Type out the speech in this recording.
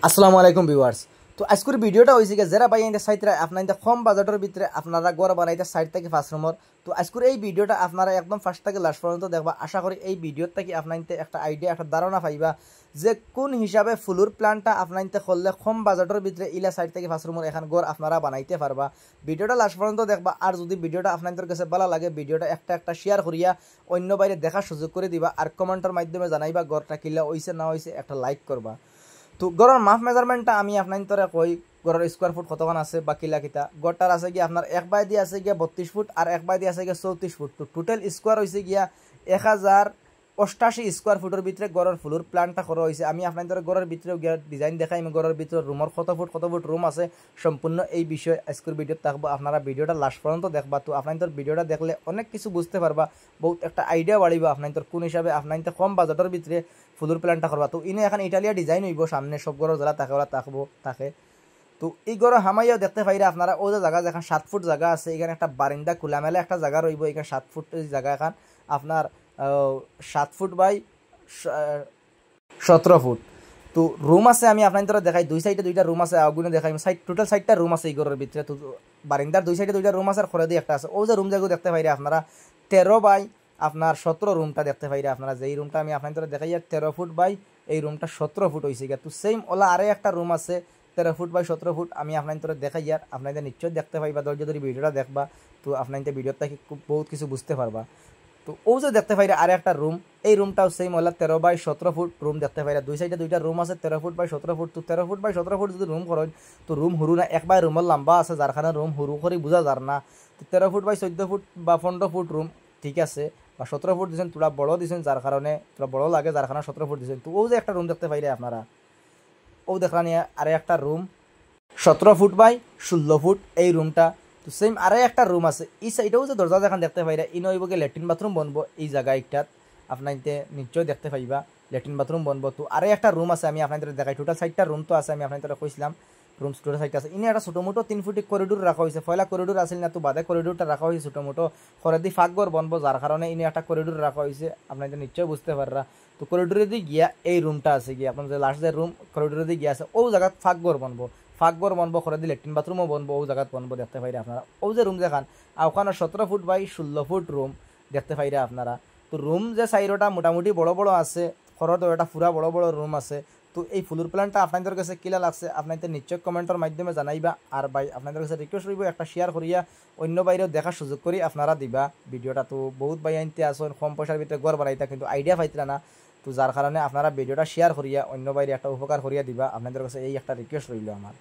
আসসালামু আলাইকুম ভিউয়ার্স। তো আজকের ভিডিওটা হয়েছে যারা ভাই এই সাইটরা আপনার কম বাজেটের ভিতরে আপনারা ঘর বানাইতে 4 থেকে 5 রুমের। তো আজকের এই ভিডিওটা আপনারা একদম ফার্স্ট থেকে লাস্ট পর্যন্ত দেখবা। আশা করি এই ভিডিওর থেকে আপনার একটা আইডিয়া একটা ধারণা পাইবা যে কোন হিসাবে ফুলুর প্ল্যানটা আপনার করলে কম বাজেটের ভিতরে ইলা 4 থেকে 5 রুমের এখন ঘর আপনারা বানাইতে পারবা। ভিডিওটা লাস্ট পর্যন্ত দেখবা। আর যদি ভিডিওটা আপনাদের কাছে ভালো লাগে ভিডিওটা একটা শেয়ার করিয়া অন্য বাইরে দেখার সুযোগ করে দিবা। আর কমেন্টের মাধ্যমে জানাইবা ঘরটা কিলা হইছে না হইছে, একটা লাইক করবা। তো গড়ের মাফ মেজারমেন্টটা আমি আপনার তোরা কই গড়ের স্কোয়ার ফুট কতক্ষণ আছে বা কিলা কিতা গড়টার আছে গিয়ে আপনার এক বাই দিয়ে আছে গিয়া 32 ফুট আর এক বাই দিয়ে আছে গিয়া 34 ফুট। তো টোটাল স্কোয়ার হয়েছে গিয়া 1088 স্কোয়ার ফুটের ভিতরে গড়ের ফুলুর প্ল্যানটা করা হয়েছে। আমি আপনার তোরা গড়ের ভিতরে গিয়া ডিজাইন দেখাই। আমি গড়ের ভিতরে রুমের কত ফুট রুম আছে সম্পূর্ণ এই বিষয়ে আজকের ভিডিও থাকবো। আপনারা ভিডিওটা লাস্ট পর্যন্ত দেখবা। তো আপনার তোর ভিডিওটা দেখলে অনেক কিছু বুঝতে পারবা, বহুত একটা আইডিয়া বাড়িবা আপনার তোর কোন হিসাবে আপনার কম বাজেটের ভিতরে ফুলুর প্ল্যানটা করবা। তো ইনে এখন ইটালিয়া ডিজাইন হইব সামনে সব গড় যারা থাকে ওরা থাকে। তো এই গড় হামাইয়াও দেখতে পাইরা আপনারা ও যে জায়গা যেখানে 7 ফুট জায়গা আছে এখানে একটা বারিন্দা খোলামেলা একটা জায়গা রইব। এখানে 7 ফুট জায়গা এখন আপনার 7 ফুট বাই 17 ফুট। তো রুম আছে আমি আপনার দেখাই দুই সাইডে দুইটা রুম আছে আগুনে দেখাই টোটাল 4টা রুম আছে এই ঘরের ভিতরে। তো বারিন্দার দুই সাইডে দুইটা রুম আছে আর খরে দিয়ে একটা আছে। ও যে রুম জায়গা দেখতে পাইরা আপনারা 13 বাই আপনার 17 রুমটা দেখতে পাইরা আপনারা যেই রুমটা আমি আপনাদের দেখাই 13 ফুট বাই এই রুমটা 17 ফুট হয়েছে গিয়া। তো সেম ওলা আরে একটা রুম আছে 13 ফুট বাই 17 ফুট আমি আপনাদের দেখাই আর আপনাদের নিশ্চয় দেখতে পাইবা। ধৈর্য ধরে ভিডিওটা দেখবা। তো আপনাদের ভিডিওটা খুব বহুত কিছু বুঝতে পারবা। তো ও যে দেখতে পাইরা আরে একটা রুম এই রুমটাও সেম ওলা 13 বাই 17 ফুট রুম দেখতে পাইরা। দুই সাইডে দুইটা রুম আছে 13 ফুট বাই 17 ফুট। তো 13 ফুট বাই 17 ফুট যদি রুম করেন তো রুম হুরু না একবার রুমের লম্বা আছে যারখানে রুম হুরু করে বোঝা যার না। তো 13 ফুট বাই 14 ফুট বা 15 ফুট রুম ঠিক আছে, বা 17 ফুট দিয়েছেন তোরা বড় দিয়েছেন যার কারণে তোরা বড় লাগে যার কারণে 17 ফুট দিয়েছেন। তো ও যে একটা রুম দেখতে পাইরে আপনারা ও দেখা নিয়ে আরে একটা রুম 17 ফুট বাই 16 ফুট এই রুমটা। তো সেম আরে একটা রুম আছে এই সাইডেও যে দরজা যেখানে দেখতে পাইরা ইনো হইবকে ল্যাট্রিন বাথরুম বনবো এই জায়গাটাত আপনার নিশ্চয় দেখতে পাইবা ল্যাট্রিন বাথরুম বনবো। তো আরে একটা রুম আছে আমি আপনাদের দেখাই। টোটাল 4টা রুম তো আছে আমি আপনাদের কইছিলাম রুম টোটাল 4টা আছে। ইনি একটা ছোটো মোটো 3 ফুটি করিডোর রাখা হয়েছে। পয়লা করিডোর আসেন না তো বাদে করিডোরটা রাখা হয়েছে ছোটো মোটো খরেদি ফাঁকঘর বনবো যার কারণে ইনি একটা করিডোর রাখা হয়েছে আপনাদের নিশ্চয় বুঝতে পাররা। তো করিডোরে দিয়ে গিয়া এই রুমটা আছে গিয়া আপনার যে লাস্ট যে রুম করিডোরে দিয়ে গিয়া আছে ও জায়গা ফাঁকঘর বনবো খরে দিয়ে ল্যাট্রিন বাথরুমও বনবো ও জায়গা বনবো দেখতে পাইরা আপনারা। ও যে রুম দেখান আর ওখানে 17 ফুট বাই 16 ফুট রুম দেখতে পাইরা আপনারা। তো রুম যে সাইডটা মোটামুটি বড় বড় আছে খরচ একটা পুরা বড় বড় রুম আছে। তো এই ফুলুর প্ল্যানটা আপনাদের কাছে কিলা লাগছে আপনাদের নিশ্চয় কমেন্টের মাধ্যমে জানাইবা। আর ভাই আপনাদের কাছে রিকোয়েস্ট রইব একটা শেয়ার করিয়া অন্য বাইরেও দেখার সুযোগ করি আপনারা দিবা ভিডিওটা। তো বহুত ভাই আনতে আসুন কম পয়সার ভিতরে ঘর বানাইতা কিন্তু আইডিয়া পাইতরা না। তো যার কারণে আপনারা ভিডিওটা শেয়ার করিয়া অন্য বাইরে একটা উপকার করিয়া দিবা আপনাদের কাছে এই একটা রিকোয়েস্ট রইল আমার।